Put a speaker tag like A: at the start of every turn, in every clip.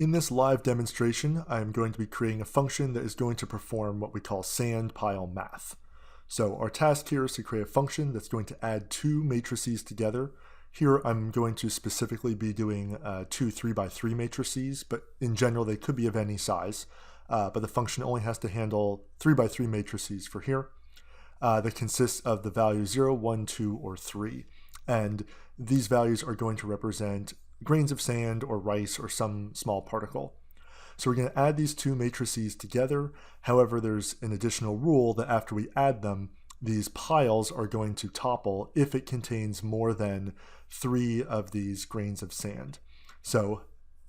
A: In this live demonstration, I'm going to be creating a function that is going to perform what we call Sandpile Math. So our task here is to create a function that's going to add two matrices together. Here I'm going to specifically be doing two 3x3 matrices, but in general they could be of any size. But the function only has to handle 3x3 matrices for here that consists of the values 0, 1, 2, or 3. And these values are going to represent grains of sand or rice or some small particle. So we're going to add these two matrices together. However, there's an additional rule that after we add them, these piles are going to topple if it contains more than 3 of these grains of sand. So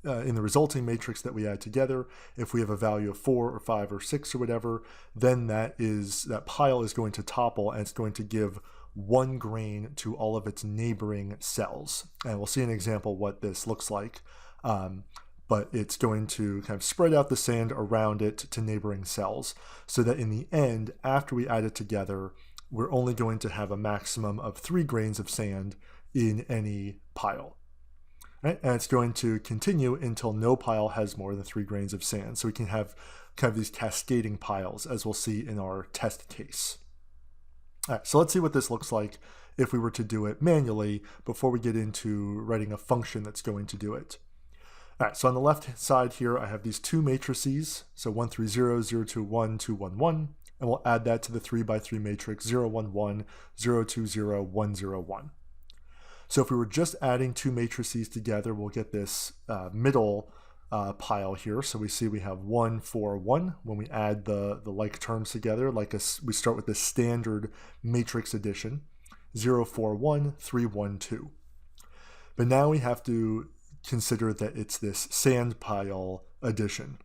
A: in the resulting matrix that we add together, if we have a value of 4 or 5 or 6 or whatever, then that pile is going to topple and it's going to give 1 grain to all of its neighboring cells. And we'll see an example what this looks like. But it's going to kind of spread out the sand around it to neighboring cells so that in the end, after we add it together, we're only going to have a maximum of 3 grains of sand in any pile. Right? And it's going to continue until no pile has more than 3 grains of sand. So we can have kind of these cascading piles, as we'll see in our test case. All right, so let's see what this looks like if we were to do it manually before we get into writing a function that's going to do it. All right, so on the left side here, I have these two matrices, so 1, 3, 0, 0, 2, 1, 2, 1, 1, and we'll add that to the 3x3 matrix 0, 1, 1, 0, 2, 0, 1, 0, 1. So if we were just adding two matrices together, we'll get this middle pile here. So we see we have 1, 4, 1 when we add the like terms together, we start with the standard matrix addition, 0, 4, 1, 3, 1, 2. But now we have to consider that it's this sand pile addition.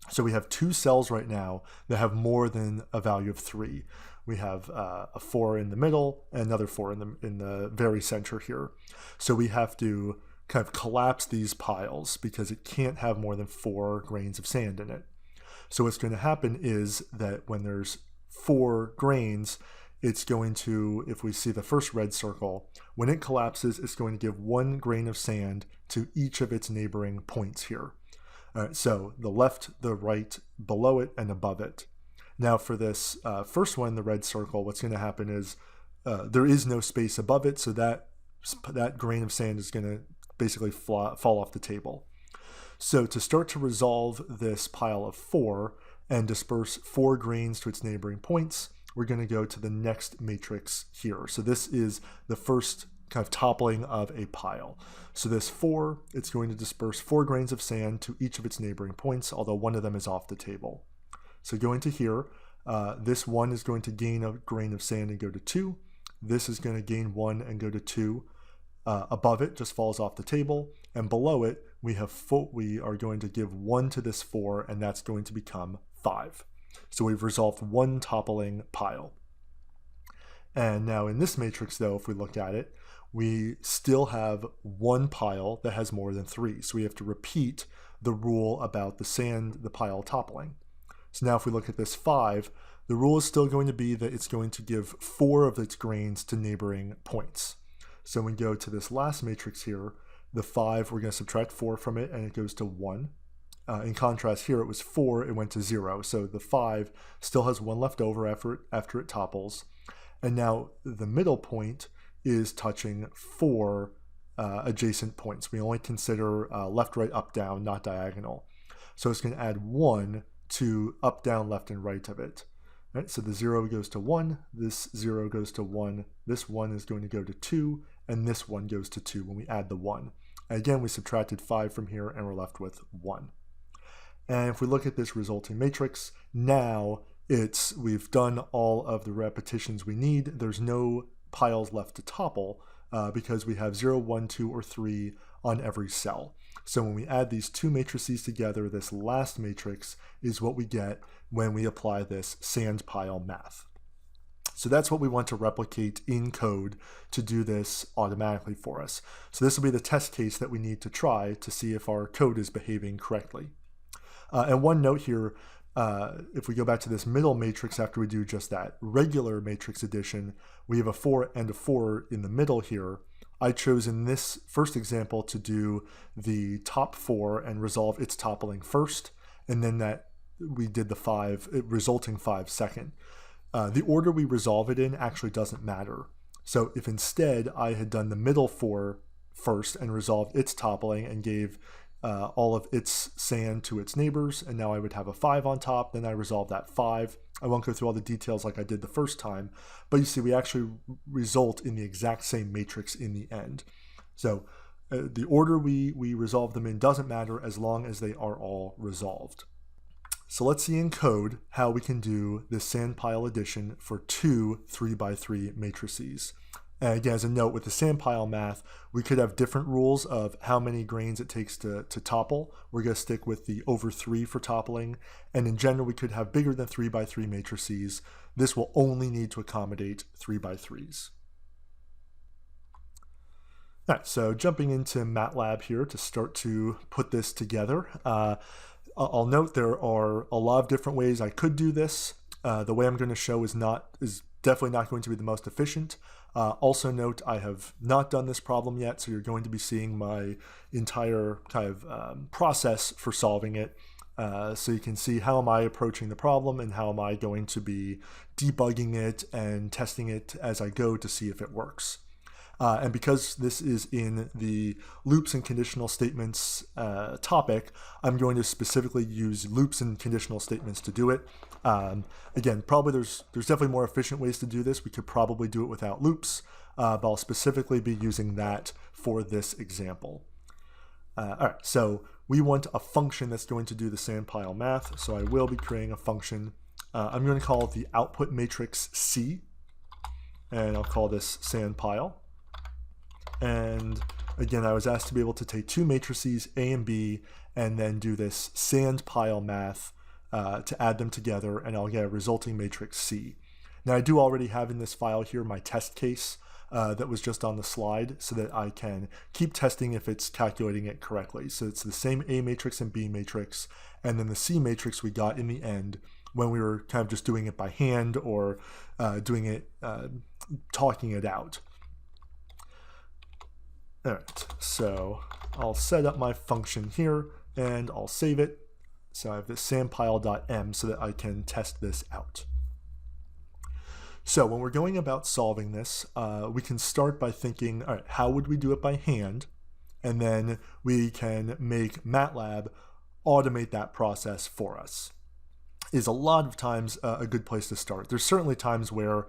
A: So we have two cells right now that have more than a value of 3. We have a 4 in the middle and another 4 in the very center here. So we have to kind of collapse these piles because it can't have more than 4 grains of sand in it. So what's going to happen is that when there's 4 grains, it's going to, if we see the first red circle, when it collapses, it's going to give 1 grain of sand to each of its neighboring points here. All right, so the left, the right, below it, and above it. Now for this first one, the red circle, what's going to happen is there is no space above it, so that grain of sand is going to basically fall off the table. So to start to resolve this pile of 4 and disperse 4 grains to its neighboring points, we're going to go to the next matrix here. So this is the first kind of toppling of a pile. So this 4, it's going to disperse 4 grains of sand to each of its neighboring points, although one of them is off the table. So going to here, this 1 is going to gain a grain of sand and go to 2. This is going to gain 1 and go to 2. Above it just falls off the table, and below it we are going to give 1 to this 4, and that's going to become 5. So we've resolved 1 toppling pile. And now in this matrix though, if we look at it, we still have 1 pile that has more than 3. So we have to repeat the rule about the pile toppling. So now if we look at this 5, the rule is still going to be that it's going to give 4 of its grains to neighboring points. So when we go to this last matrix here, the 5, we're going to subtract 4 from it and it goes to 1. In contrast here, it was 4, it went to 0. So the 5 still has 1 left over after it topples. And now the middle point is touching 4 adjacent points. We only consider left, right, up, down, not diagonal. So it's going to add 1 to up, down, left, and right of it. Right? So the 0 goes to 1, this 0 goes to 1, this 1 is going to go to 2, and this 1 goes to 2 when we add the 1. And again, we subtracted 5 from here, and we're left with 1. And if we look at this resulting matrix, now we've done all of the repetitions we need. There's no piles left to topple because we have 0, 1, 2, or 3 on every cell. So when we add these two matrices together, this last matrix is what we get when we apply this Sandpile Math. So that's what we want to replicate in code to do this automatically for us. So this will be the test case that we need to try to see if our code is behaving correctly. And one note here, if we go back to this middle matrix after we do just that regular matrix addition, we have a 4 and a 4 in the middle here. I chose in this first example to do the top 4 and resolve its toppling first, and then that we did the resulting 5 second. The order we resolve it in actually doesn't matter. So if instead I had done the middle 4 first and resolved its toppling and gave all of its sand to its neighbors, and now I would have a 5 on top, then I resolve that 5. I won't go through all the details like I did the first time, but you see we actually result in the exact same matrix in the end. So the order we resolve them in doesn't matter as long as they are all resolved. So let's see in code how we can do this sandpile addition for 2 3x3 matrices. And again, as a note, with the Sandpile Math, we could have different rules of how many grains it takes to topple. We're going to stick with the over 3 for toppling. And in general, we could have bigger than 3x3 matrices. This will only need to accommodate 3x3s. All right, so jumping into MATLAB here to start to put this together. I'll note there are a lot of different ways I could do this. The way I'm going to show is definitely not going to be the most efficient. Also note I have not done this problem yet, so you're going to be seeing my entire kind of process for solving it. So you can see how am I approaching the problem and how am I going to be debugging it and testing it as I go to see if it works. And because this is in the loops and conditional statements topic, I'm going to specifically use loops and conditional statements to do it. Again, probably there's definitely more efficient ways to do this. We could probably do it without loops, but I'll specifically be using that for this example. All right, so we want a function that's going to do the Sandpile Math, so I will be creating a function. I'm going to call it the output matrix C, and I'll call this Sandpile. And again, I was asked to be able to take 2 matrices, A and B, and then do this Sandpile Math to add them together, and I'll get a resulting matrix C. Now I do already have in this file here my test case that was just on the slide so that I can keep testing if it's calculating it correctly. So it's the same A matrix and B matrix, and then the C matrix we got in the end when we were kind of just doing it by hand or talking it out. All right, so I'll set up my function here and I'll save it. So I have this sandpile.m so that I can test this out. So when we're going about solving this, we can start by thinking, all right, how would we do it by hand? And then we can make MATLAB automate that process for us. Is a lot of times a good place to start. There's certainly times where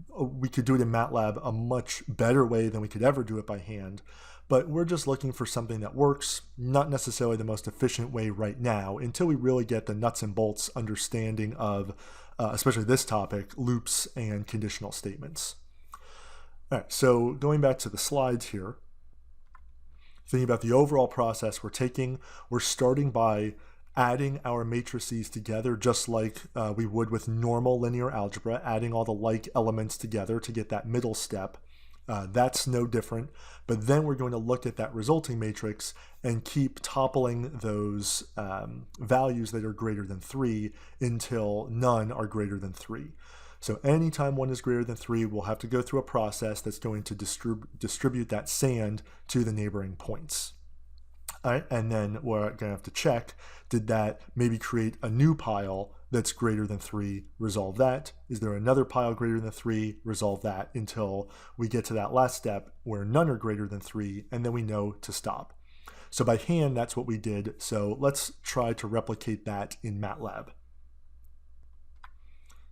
A: we could do it in MATLAB a much better way than we could ever do it by hand, but we're just looking for something that works, not necessarily the most efficient way right now, until we really get the nuts and bolts understanding of, especially this topic, loops and conditional statements. All right, so going back to the slides here, thinking about the overall process we're starting by adding our matrices together just like we would with normal linear algebra, adding all the like elements together to get that middle step. That's no different, but then we're going to look at that resulting matrix and keep toppling those values that are greater than 3 until none are greater than 3. So anytime 1 is greater than 3, we'll have to go through a process that's going to distribute that sand to the neighboring points. All right, and then we're going to have to check, did that maybe create a new pile that's greater than 3, resolve that. Is there another pile greater than 3, resolve that until we get to that last step where none are greater than 3, and then we know to stop. So by hand, that's what we did. So let's try to replicate that in MATLAB.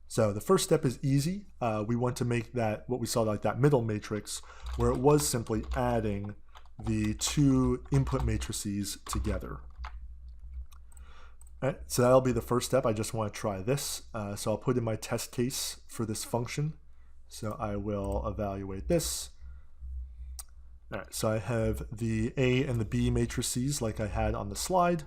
A: So the first step is easy. We want to make that, what we saw like that middle matrix, where it was simply adding the 2 input matrices together. All right, so that'll be the first step. I just want to try this. So I'll put in my test case for this function. So I will evaluate this. All right, so I have the A and the B matrices like I had on the slide.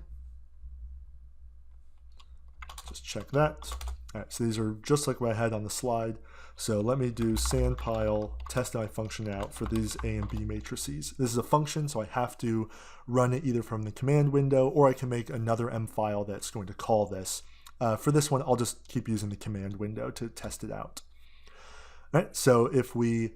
A: Just check that. All right, so these are just like what I had on the slide. So let me do Sandpile, test my function out for these A and B matrices. This is a function, so I have to run it either from the command window or I can make another M file that's going to call this. For this one, I'll just keep using the command window to test it out. All right, so if we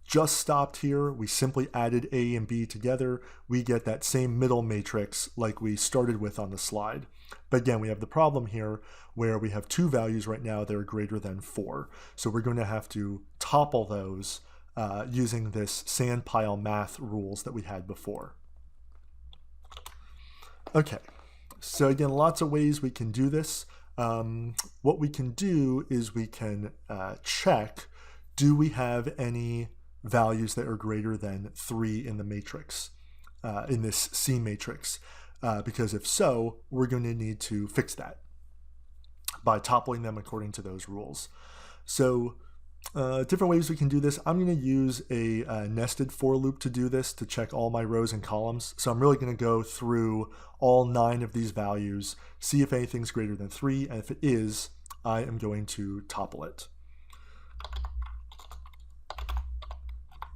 A: just stopped here. We simply added A and B together. We get that same middle matrix like we started with on the slide. But again, we have the problem here where we have two values right now that are greater than 4. So we're going to have to topple those using this Sandpile Math rules that we had before. Okay, so again, lots of ways we can do this. What we can do is we can check, do we have any values that are greater than 3 in the matrix, in this C matrix? Because if so, we're going to need to fix that by toppling them according to those rules. So different ways we can do this. I'm going to use a nested for loop to do this, to check all my rows and columns. So I'm really going to go through all 9 of these values, see if anything's greater than 3, and if it is, I am going to topple it.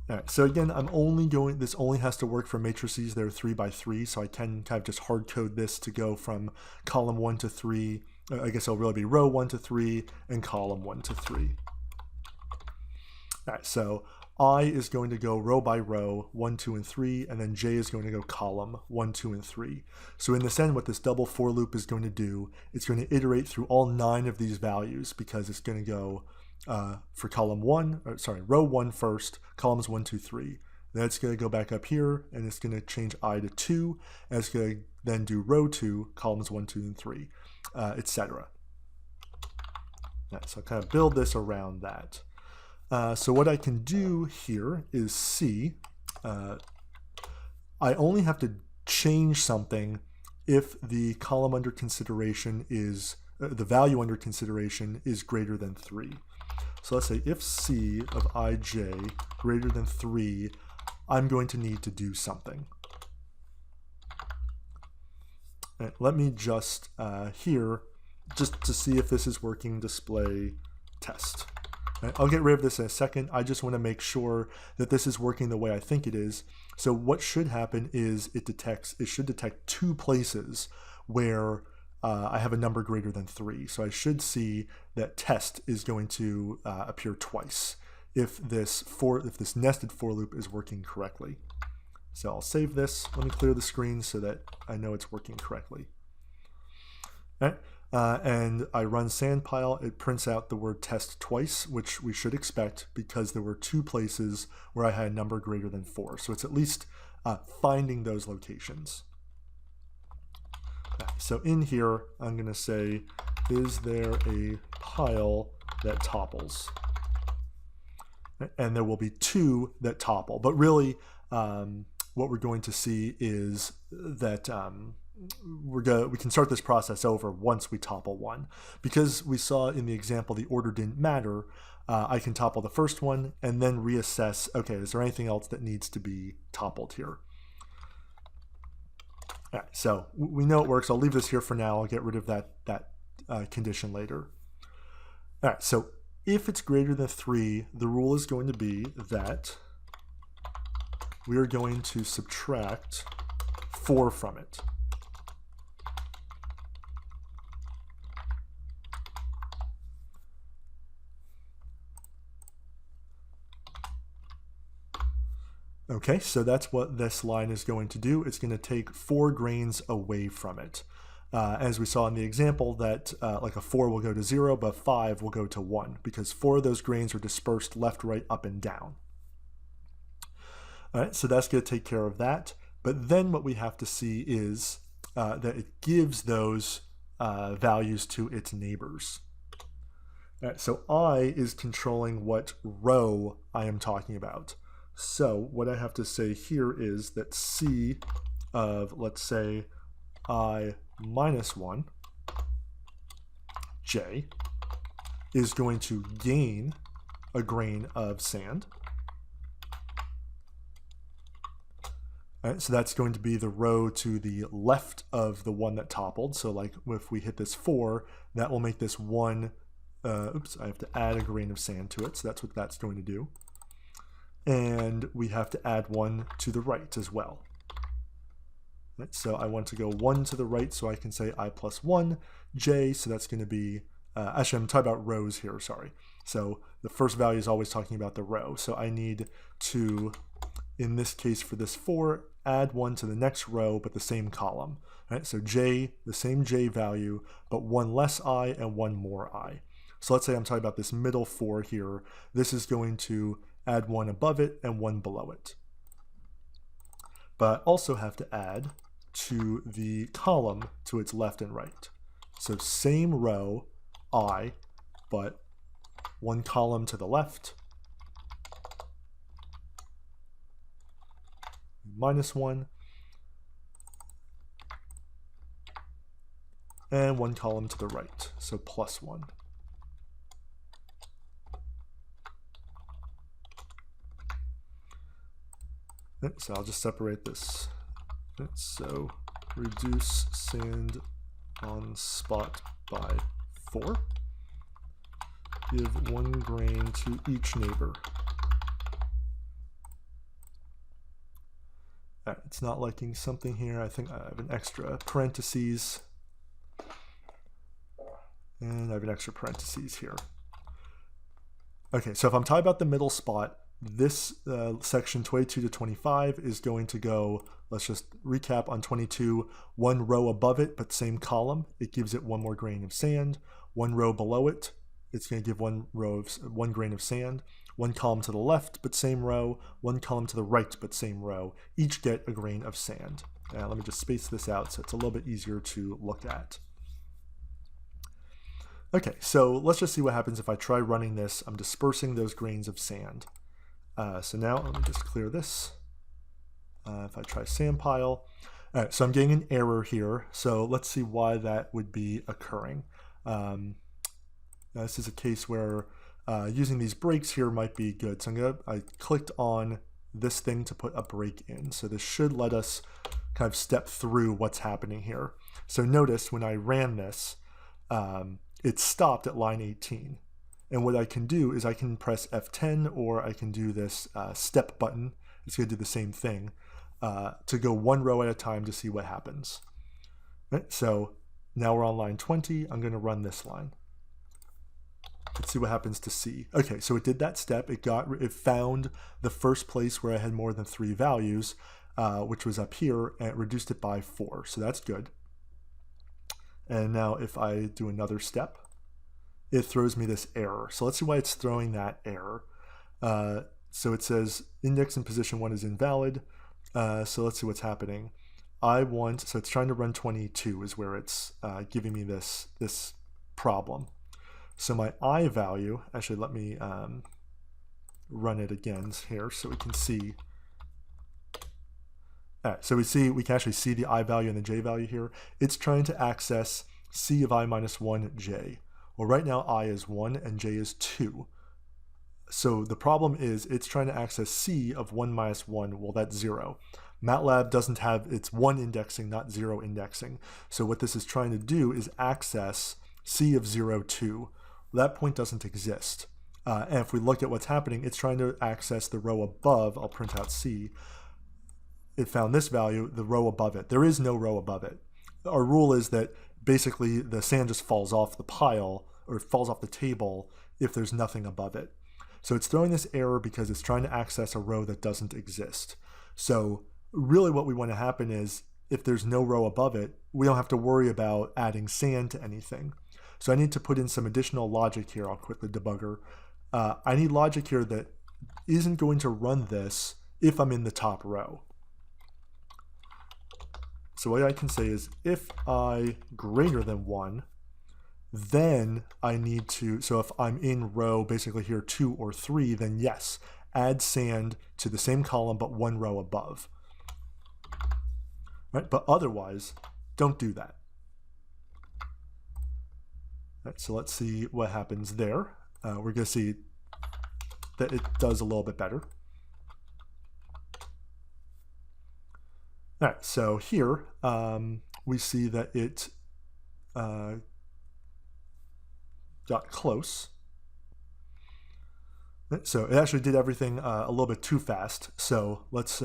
A: All right, so again, this only has to work for matrices that are 3 by 3, so I can kind of just hard code this to go from column 1 to 3. I guess it'll really be row 1 to 3 and column 1 to 3. All right, so I is going to go row by row, 1, 2, and 3, and then J is going to go column 1, 2, and 3. So in this end, what this double for loop is going to do, it's going to iterate through all 9 of these values, because it's going to go for row 1 first, columns 1, 2, 3. Then it's going to go back up here, and it's going to change I to 2, and it's going to then do row 2, columns 1, 2, and 3, etc. Right, so I'll kind of build this around that. So what I can do here is see, I only have to change something if the column under consideration is, the value under consideration is greater than 3. So let's say if C of ij greater than 3, I'm going to need to do something. Right, let me just here, just to see if this is working, display test. Right, I'll get rid of this in a second. I just want to make sure that this is working the way I think it is. So what should happen is it should detect 2 places where I have a number greater than 3. So I should see that test is going to appear twice if this nested for loop is working correctly. So I'll save this. Let me clear the screen so that I know it's working correctly. All right. And I run Sandpile, it prints out the word test twice, which we should expect because there were 2 places where I had a number greater than 4. So it's at least finding those locations. So in here, I'm going to say, is there a pile that topples? And there will be 2 that topple. But really, what we're going to see is that we can start this process over once we topple one. Because we saw in the example the order didn't matter, I can topple the first one and then reassess, okay, is there anything else that needs to be toppled here? All right, so we know it works. I'll leave this here for now. I'll get rid of that condition later. All right, so if it's greater than 3, the rule is going to be that we are going to subtract 4 from it. Okay, so that's what this line is going to do. It's going to take 4 grains away from it. As we saw in the example, that like a 4 will go to 0, but 5 will go to 1, because 4 of those grains are dispersed left, right, up, and down. All right, so that's going to take care of that. But then what we have to see is that it gives those values to its neighbors. All right, so I is controlling what row I am talking about. So what I have to say here is that C of, let's say, I minus 1, J, is going to gain a grain of sand. All right, so that's going to be the row to the left of the one that toppled. So like if we hit this 4, that will make this 1, oops, I have to add a grain of sand to it. So that's what that's going to do. And we have to add 1 to the right as well. Right, so I want to go 1 to the right, so I can say I plus 1, J, so that's going to be, actually I'm talking about rows here, sorry. So the first value is always talking about the row. So I need to, in this case for this 4, add 1 to the next row, but the same column. Right? So j, the same j value, but 1 less I and 1 more I. So let's say I'm talking about this middle 4 here. This is going to add 1 above it and 1 below it. But I also have to add to the column to its left and right. So same row, I, but 1 column to the left, -1, and 1 column to the right, so +1. So I'll just separate this. So reduce sand on spot by 4. Give 1 grain to each neighbor. It's not liking something here. I think I have an extra parentheses. And I have an extra parentheses here. Okay, so if I'm talking about the middle spot, this section 22 to 25 is going to go, let's just recap on 22, 1 row above it, but same column. It gives it 1 more grain of sand. 1 row below it, it's going to give 1 grain of sand. 1 column to the left, but same row. 1 column to the right, but same row. Each get a grain of sand. Let me just space this out so it's a little bit easier to look at. Okay, so let's just see what happens if I try running this. I'm dispersing those grains of sand. So now let me just clear this. If I try Sandpile. All right, so I'm getting an error here. So let's see why that would be occurring. This is a case where using these breaks here might be good. So I clicked on this thing to put a break in. So this should let us kind of step through what's happening here. So notice when I ran this, it stopped at line 18. And what I can do is I can press F10, or I can do this step button. It's going to do the same thing to go 1 row at a time to see what happens. Right, so now we're on line 20. I'm going to run this line. Let's see what happens to C. Okay, so it did that step. It found the first place where I had more than 3 values, which was up here, and it reduced it by 4. So that's good. And now if I do another step, it throws me this error. So let's see why it's throwing that error. So it says index in position 1 is invalid. So let's see what's happening. So it's trying to run 22 is where it's giving me this problem. So my I value, actually let me run it again here so we can see. All right, so we can actually see the I value and the J value here. It's trying to access C of I minus 1 J. Well, right now I is 1 and J is 2. So the problem is it's trying to access C of 1 minus 1. Well, that's 0. MATLAB doesn't have, it's 1 indexing, not 0 indexing. So what this is trying to do is access C of 0, 2. That point doesn't exist. And if we look at what's happening, it's trying to access the row above. I'll print out C. It found this value, the row above it. There is no row above it. Our rule is that basically the sand just falls off the pile or falls off the table if there's nothing above it. So it's throwing this error because it's trying to access a row that doesn't exist. So really what we want to happen is if there's no row above it, we don't have to worry about adding sand to anything. So I need to put in some additional logic here. I'll quit the debugger. I need logic here that isn't going to run this if I'm in the top row. So what I can say is if I greater than 1, then I need to, so if I'm in row basically here 2 or 3, then yes, add sand to the same column but 1 row above. Right? But otherwise, don't do that. Right, so let's see what happens there. We're going to see that it does a little bit better. All right, so here we see that it got close. So it actually did everything a little bit too fast. So let's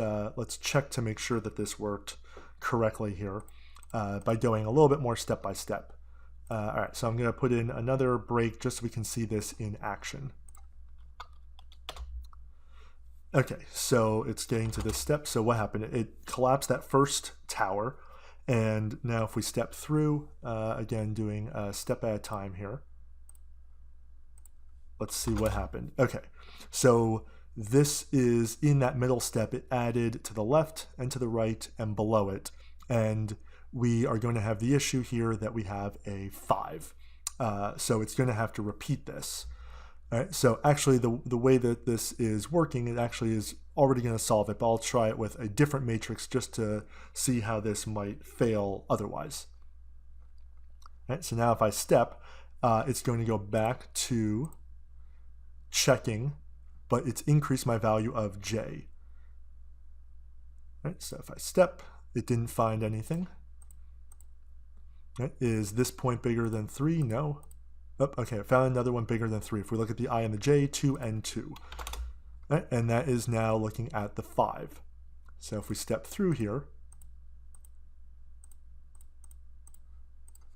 A: check to make sure that this worked correctly here by going a little bit more step by step. All right, so I'm going to put in another break just so we can see this in action. Okay, so it's getting to this step. So what happened? It collapsed that first tower. And now if we step through, again, doing a step at a time here. Let's see what happened. Okay, so this is in that middle step. It added to the left and to the right and below it. And we are going to have the issue here that we have a 5. So it's going to have to repeat this. All right, so actually the way that this is working, it actually is already going to solve it, but I'll try it with a different matrix just to see how this might fail otherwise. All right, so now if I step, it's going to go back to checking, but it's increased my value of j. All right, so if I step, it didn't find anything. All right, is this point bigger than 3? No. Oh, okay, I found another one bigger than 3. If we look at the I and the j, 2 and 2. Right, and that is now looking at the 5. So if we step through here,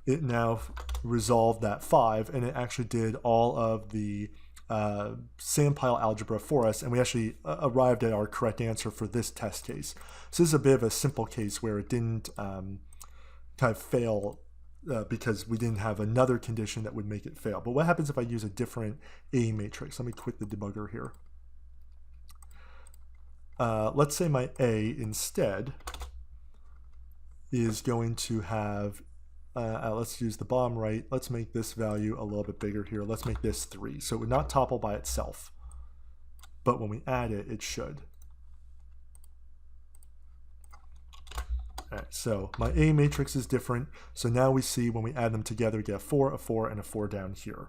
A: it now resolved that 5, and it actually did all of the Sandpile algebra for us, and we actually arrived at our correct answer for this test case. So this is a bit of a simple case where it didn't kind of fail because we didn't have another condition that would make it fail. But what happens if I use a different A matrix? Let me quit the debugger here. Let's say my A instead is going to have, let's use the bottom right, let's make this value a little bit bigger here. Let's make this 3. So it would not topple by itself. But when we add it, it should. All right, so my A matrix is different. So now we see when we add them together, we get a 4, and a 4 down here.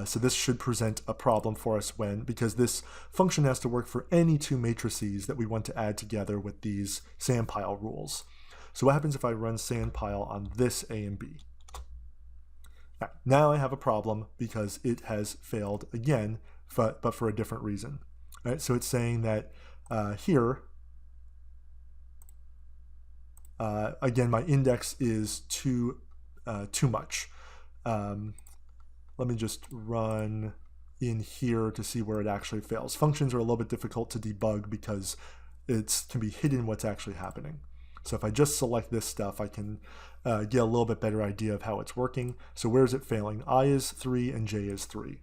A: So this should present a problem for us because this function has to work for any 2 matrices that we want to add together with these Sandpile rules. So what happens if I run Sandpile on this A and B? Right, now I have a problem because it has failed again, but for a different reason. All right, so it's saying that here, again, my index is too much. Let me just run in here to see where it actually fails. Functions are a little bit difficult to debug because it can be hidden what's actually happening. So if I just select this stuff, I can get a little bit better idea of how it's working. So where is it failing? I is 3 and j is 3.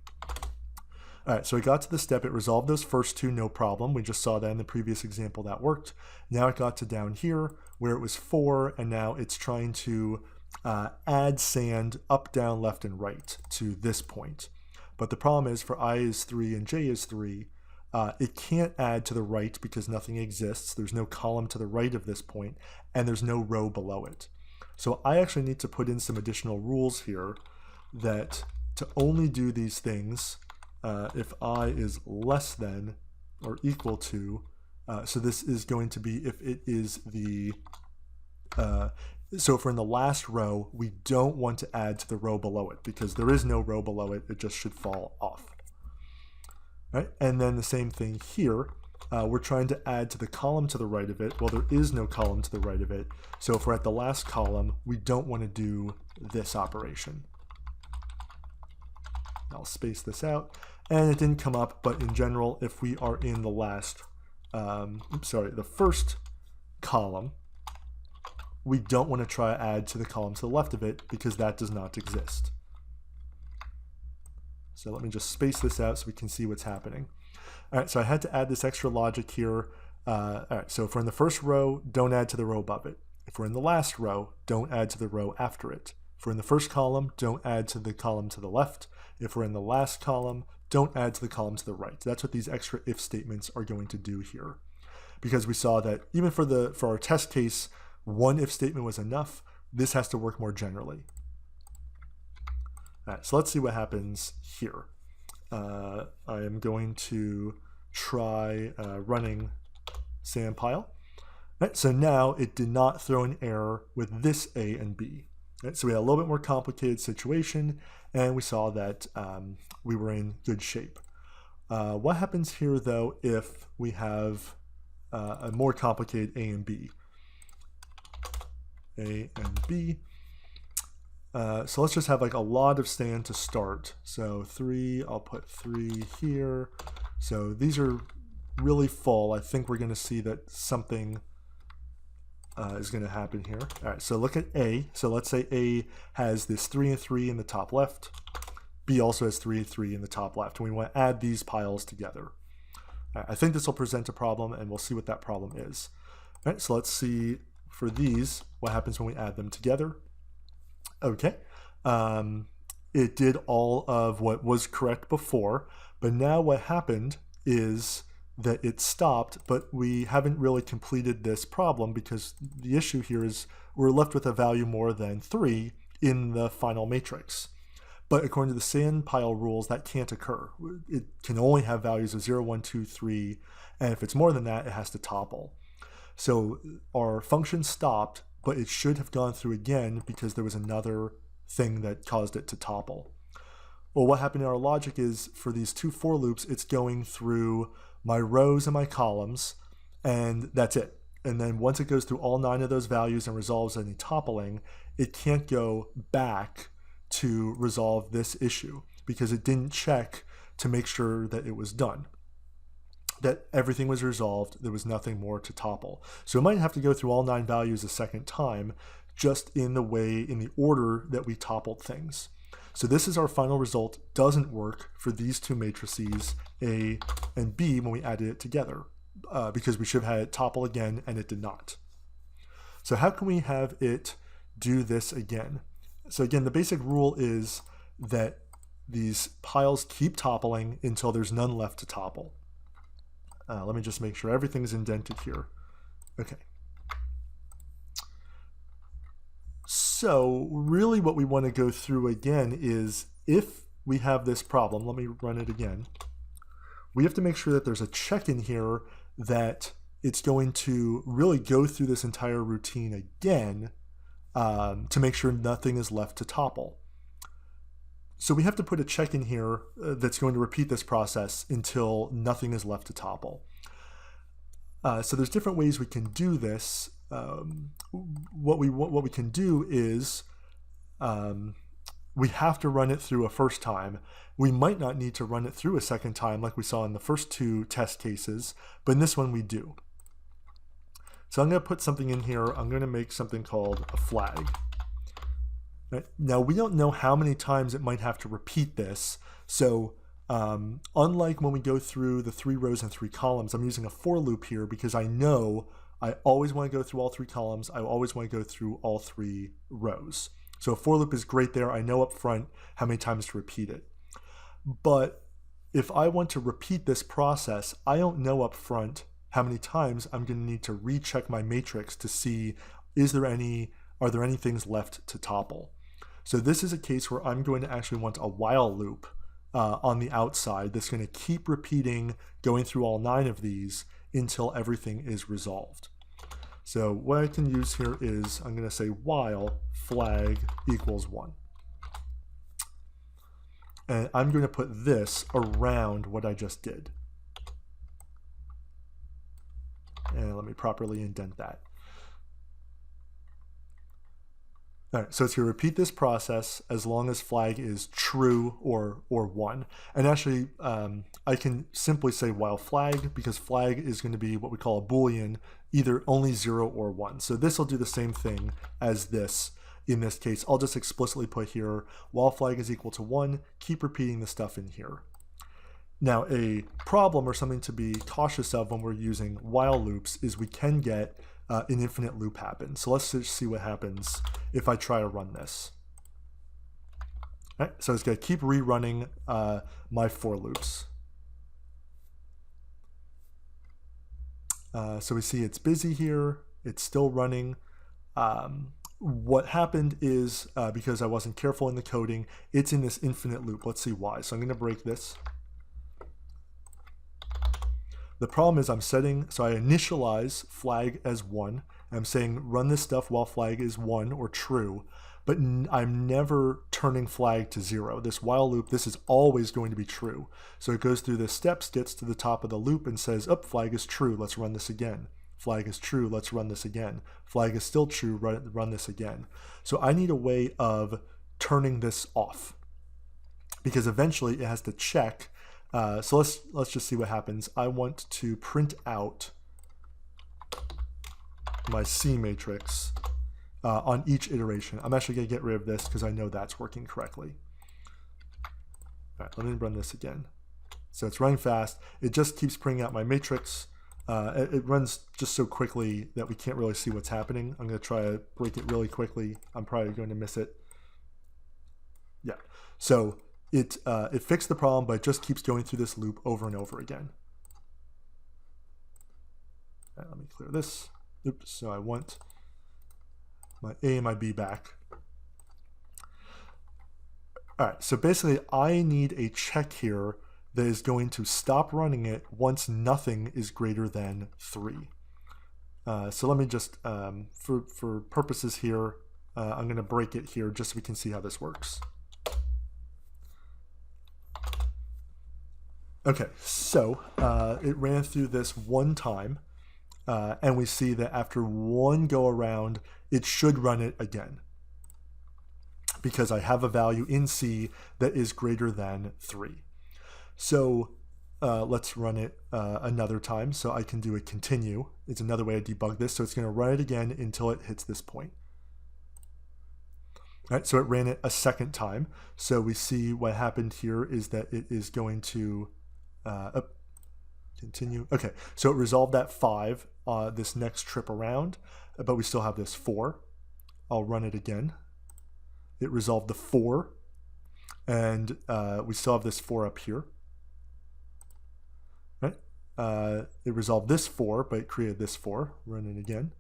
A: All right, so it got to the step, it resolved those first 2, no problem. We just saw that in the previous example that worked. Now it got to down here where it was 4, and now it's trying to add sand up, down, left, and right to this point. But the problem is for I is 3 and j is 3, it can't add to the right because nothing exists. There's no column to the right of this point, and there's no row below it. So I actually need to put in some additional rules here that to only do these things if I is less than or equal to, so this is going to be if it is the, so if we're in the last row, we don't want to add to the row below it because there is no row below it, it just should fall off. Right? And then the same thing here, we're trying to add to the column to the right of it. Well, there is no column to the right of it, so if we're at the last column, we don't want to do this operation. I'll space this out, and it didn't come up, but in general, if we are in the last, the first column, we don't want to try to add to the column to the left of it because that does not exist. So let me just space this out so we can see what's happening. All right, so I had to add this extra logic here. All right, so if we're in the first row, don't add to the row above it. If we're in the last row, don't add to the row after it. If we're in the first column, don't add to the column to the left. If we're in the last column, don't add to the column to the right. That's what these extra if statements are going to do here. Because we saw that even for our test case, one if statement was enough. This has to work more generally. All right, so let's see what happens here. I am going to try running Sandpile. Right, so now it did not throw an error with this A and B. Right, so we had a little bit more complicated situation, and we saw that we were in good shape. What happens here, though, if we have a more complicated A and B? A and B. So let's just have like a lot of stand to start. So 3, I'll put 3 here. So these are really full. I think we're going to see that something is going to happen here. All right, so look at A. So let's say A has this 3 and 3 in the top left. B also has 3 and 3 in the top left. And we want to add these piles together. All right, I think this will present a problem, and we'll see what that problem is. All right, so let's see for these what happens when we add them together. Okay, it did all of what was correct before, but now what happened is that it stopped, but we haven't really completed this problem because the issue here is we're left with a value more than 3 in the final matrix. But according to the Sandpile rules, that can't occur. It can only have values of 0, 1, 2, 3, and if it's more than that, it has to topple. So our function stopped, but it should have gone through again because there was another thing that caused it to topple. Well, what happened in our logic is for these 2 for loops, it's going through my rows and my columns, and that's it. And then once it goes through all 9 of those values and resolves any toppling, it can't go back to resolve this issue because it didn't check to make sure that it was done, that everything was resolved, there was nothing more to topple. So it might have to go through all 9 values a second time, just in the order that we toppled things. So this is our final result. Doesn't work for these 2 matrices, A and B, when we added it together, because we should have had it topple again, and it did not. So how can we have it do this again? So again, the basic rule is that these piles keep toppling until there's none left to topple. Let me just make sure everything's indented here. Okay. So really what we want to go through again is if we have this problem, let me run it again. We have to make sure that there's a check in here that it's going to really go through this entire routine again to make sure nothing is left to topple. So we have to put a check in here that's going to repeat this process until nothing is left to topple. So there's different ways we can do this. What we can do is we have to run it through a first time. We might not need to run it through a second time like we saw in the first 2 test cases, but in this one we do. So I'm going to put something in here. I'm going to make something called a flag. Right? Now we don't know how many times it might have to repeat this. So unlike when we go through the 3 rows and 3 columns, I'm using a for loop here because I know I always want to go through all 3 columns. I always want to go through all 3 rows. So a for loop is great there. I know up front how many times to repeat it. But if I want to repeat this process, I don't know up front how many times I'm going to need to recheck my matrix to see are there any things left to topple. So this is a case where I'm going to actually want a while loop on the outside that's going to keep repeating, going through all 9 of these until everything is resolved. So what I can use here is I'm going to say while flag equals 1. And I'm going to put this around what I just did. And let me properly indent that. All right, so it's going to repeat this process as long as flag is true or 1. And actually, I can simply say while flag because flag is going to be what we call a Boolean, either only 0 or 1. So this will do the same thing as this. In this case, I'll just explicitly put here while flag is equal to 1, keep repeating the stuff in here. Now, a problem or something to be cautious of when we're using while loops is we can get an infinite loop happen. So let's just see what happens if I try to run this. All right, so it's going to keep rerunning my for loops. So we see it's busy here. It's still running. What happened is because I wasn't careful in the coding, it's in this infinite loop. Let's see why. So I'm going to break this. The problem is I'm setting, so I initialize flag as 1. I'm saying run this stuff while flag is 1 or true, but I'm never turning flag to 0. This while loop, this is always going to be true. So it goes through the steps, gets to the top of the loop and says, oh, flag is true, let's run this again. Flag is true, let's run this again. Flag is still true, run this again. So I need a way of turning this off, because eventually it has to check. So let's just see what happens. I want to print out my C matrix on each iteration. I'm actually going to get rid of this because I know that's working correctly. All right, let me run this again. So it's running fast. It just keeps printing out my matrix. It runs just so quickly that we can't really see what's happening. I'm going to try to break it really quickly. I'm probably going to miss it. Yeah. So it fixed the problem, but it just keeps going through this loop over and over again. All right, let me clear this. Oops. So I want my A and my B back. All right. So basically, I need a check here that is going to stop running it once nothing is greater than 3. So let me just, for purposes here, I'm going to break it here just so we can see how this works. Okay, so it ran through this one time, and we see that after one go around, it should run it again, because I have a value in C that is greater than 3. So let's run it another time. So I can do a continue. It's another way to debug this. So it's going to run it again until it hits this point. All right, so it ran it a second time. So we see what happened here is that it is going to continue. Okay, so it resolved that 5 this next trip around, but we still have this 4. I'll run it again. It resolved the 4, and we still have this 4 up here. Right? It resolved this 4, but it created this 4. Run it again.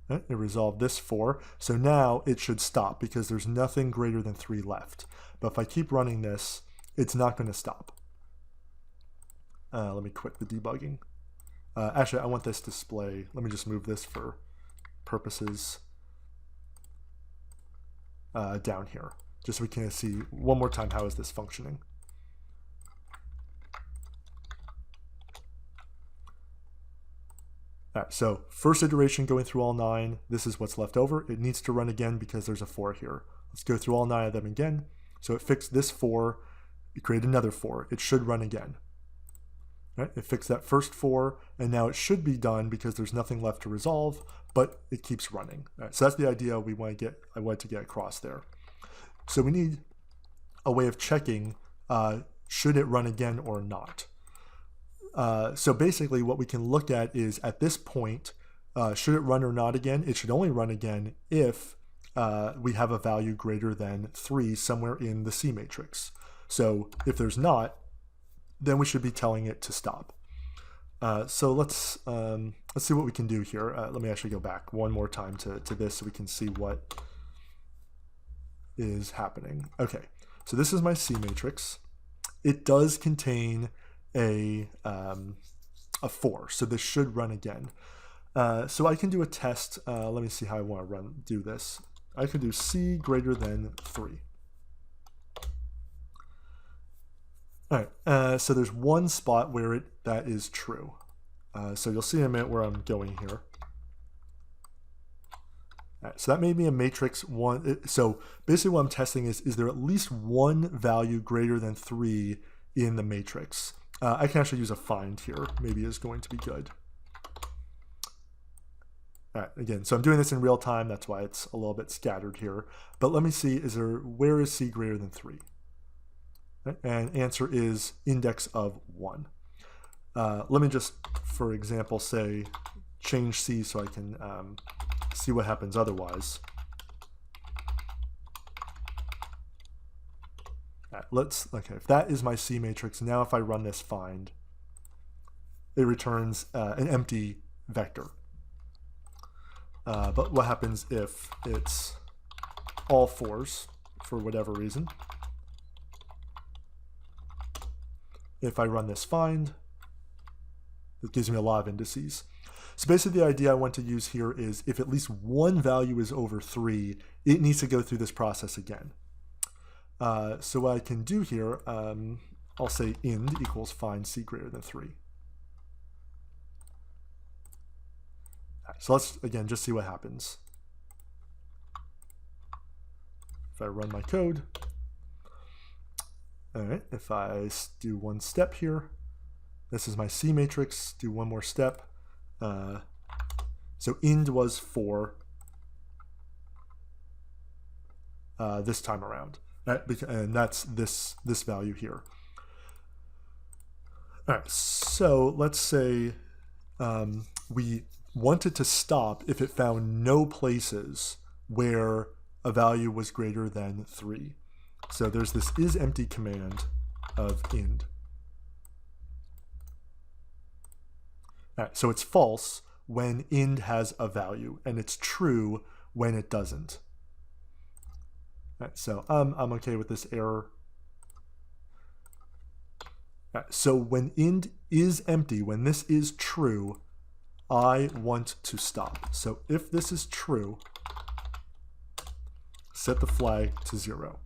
A: Right? It resolved this 4. So now it should stop because there's nothing greater than 3 left. But if I keep running this, it's not going to stop. Let me quit the debugging. Actually, I want this display. Let me just move this for purposes down here, just so we can see one more time how is this functioning. All right, so first iteration going through all 9, this is what's left over. It needs to run again because there's a 4 here. Let's go through all 9 of them again. So it fixed this 4, it created another 4. It should run again. Right? It fixed that first 4, and now it should be done because there's nothing left to resolve, but it keeps running. All right, so that's the idea we want to get. I wanted to get across there. So we need a way of checking should it run again or not. So basically what we can look at is at this point, should it run or not again? It should only run again if we have a value greater than 3 somewhere in the C matrix. So if there's not, then we should be telling it to stop. So let's see what we can do here. Let me actually go back one more time to this so we can see what is happening. Okay, so this is my C matrix. It does contain a 4, so this should run again. So I can do a test. Let me see how I want to do this. I could do C greater than 3. All right, so there's one spot where that is true. So you'll see in a minute where I'm going here. All right, so that made me a matrix 1. So basically what I'm testing is there at least one value greater than 3 in the matrix? I can actually use a find here. Maybe is going to be good. All right, again, so I'm doing this in real time. That's why it's a little bit scattered here. But let me see, where is C greater than 3? And answer is index of 1. Let me just, for example, say change C so I can see what happens otherwise. All right, okay, if that is my C matrix, now if I run this find, it returns an empty vector. But what happens if it's all 4s for whatever reason? If I run this find, it gives me a lot of indices. So basically the idea I want to use here is if at least one value is over 3, it needs to go through this process again. So what I can do here, I'll say ind equals find C greater than 3. so let's, again, just see what happens. If I run my code, all right, if I do one step here, this is my C matrix, do one more step. So ind was 4 this time around, and that's this value here. All right, so let's say we wanted to stop if it found no places where a value was greater than 3. So there's this isempty command of ind. All right, so it's false when ind has a value, and it's true when it doesn't. All right, so I'm okay with this error. All right, so when ind is empty, when this is true, I want to stop. So if this is true, set the flag to 0.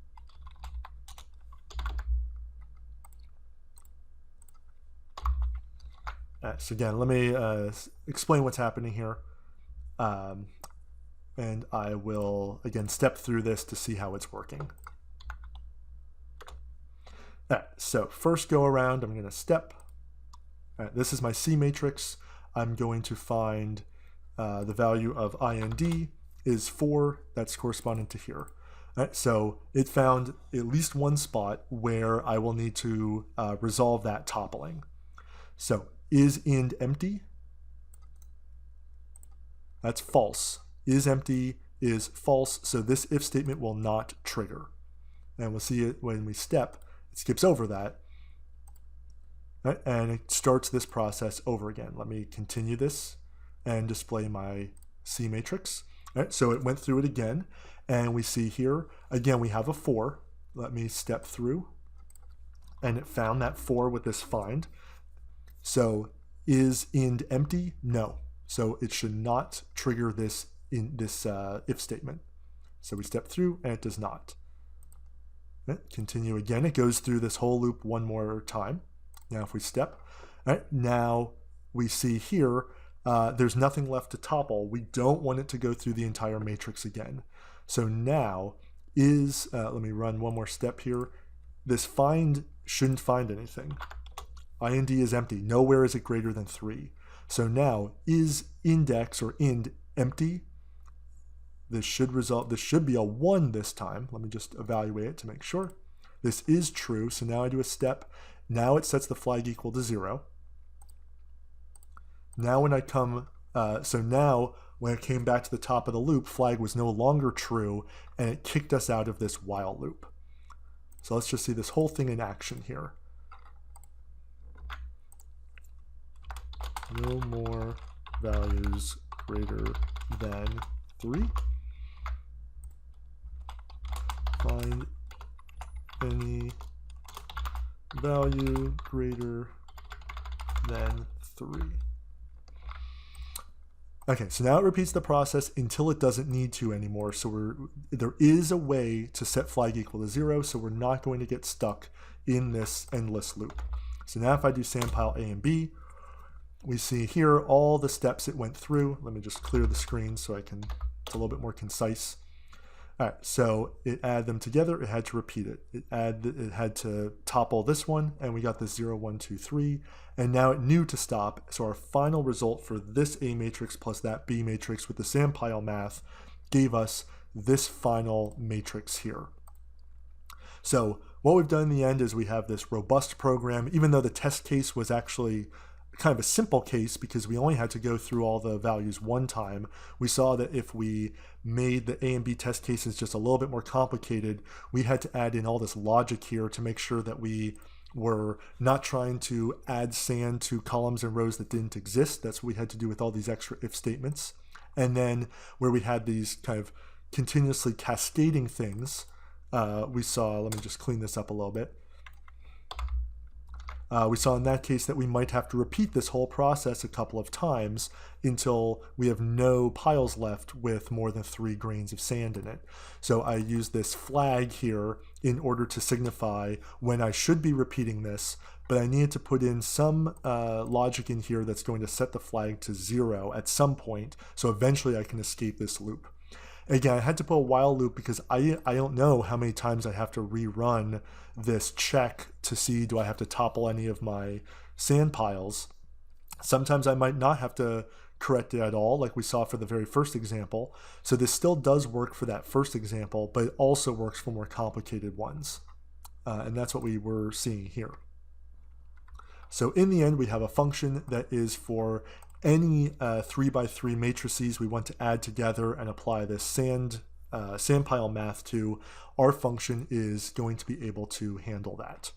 A: So again, let me explain what's happening here. And I will, again, step through this to see how it's working. So first go around, I'm going to step. This is my C matrix. I'm going to find the value of ind is 4. That's corresponding to here. So it found at least one spot where I will need to resolve that toppling. So is ind empty? That's false. Is empty is false, so this if statement will not trigger. And we'll see it when we step, it skips over that. Right? And it starts this process over again. Let me continue this and display my C matrix. Right? So it went through it again, and we see here, again, we have a 4. Let me step through, and it found that 4 with this find. So is ind empty? No. So it should not trigger this in this if statement. So we step through, and it does not. Right? Continue again. It goes through this whole loop one more time. Now if we step, right, now we see here there's nothing left to topple. We don't want it to go through the entire matrix again. So now is, let me run one more step here. This find shouldn't find anything. ind is empty. Nowhere is it greater than 3. So now is index or ind empty? This should result, this should be a 1 this time. Let me just evaluate it to make sure. This is true, so now I do a step. Now it sets the flag equal to 0. Now when I come, so now when it came back to the top of the loop, flag was no longer true, and it kicked us out of this while loop. So let's just see this whole thing in action here. No more values greater than 3. Find any value greater than 3. Okay, so now it repeats the process until it doesn't need to anymore. So there is a way to set flag equal to 0, so we're not going to get stuck in this endless loop. So now if I do Sandpile A and B, we see here all the steps it went through. Let me just clear the screen so it's a little bit more concise. All right, so it added them together. It had to repeat it. It had to topple this one, and we got this 0, 1, 2, 3. And now it knew to stop. So our final result for this A matrix plus that B matrix with the Sandpile math gave us this final matrix here. So what we've done in the end is we have this robust program, even though the test case was actually kind of a simple case because we only had to go through all the values one time. We saw that if we made the A and B test cases just a little bit more complicated, we had to add in all this logic here to make sure that we were not trying to add sand to columns and rows that didn't exist. That's what we had to do with all these extra if statements. And then where we had these kind of continuously cascading things, we saw, let me just clean this up a little bit. We saw in that case that we might have to repeat this whole process a couple of times until we have no piles left with more than 3 grains of sand in it. So I use this flag here in order to signify when I should be repeating this, but I need to put in some logic in here that's going to set the flag to 0 at some point, so eventually I can escape this loop. Again, I had to put a while loop because I don't know how many times I have to rerun this check to see, do I have to topple any of my sand piles. Sometimes I might not have to correct it at all, like we saw for the very first example. So this still does work for that first example, but it also works for more complicated ones. And that's what we were seeing here. So in the end, we have a function that is for any 3x3 matrices we want to add together and apply this Sandpile Math to. Our function is going to be able to handle that.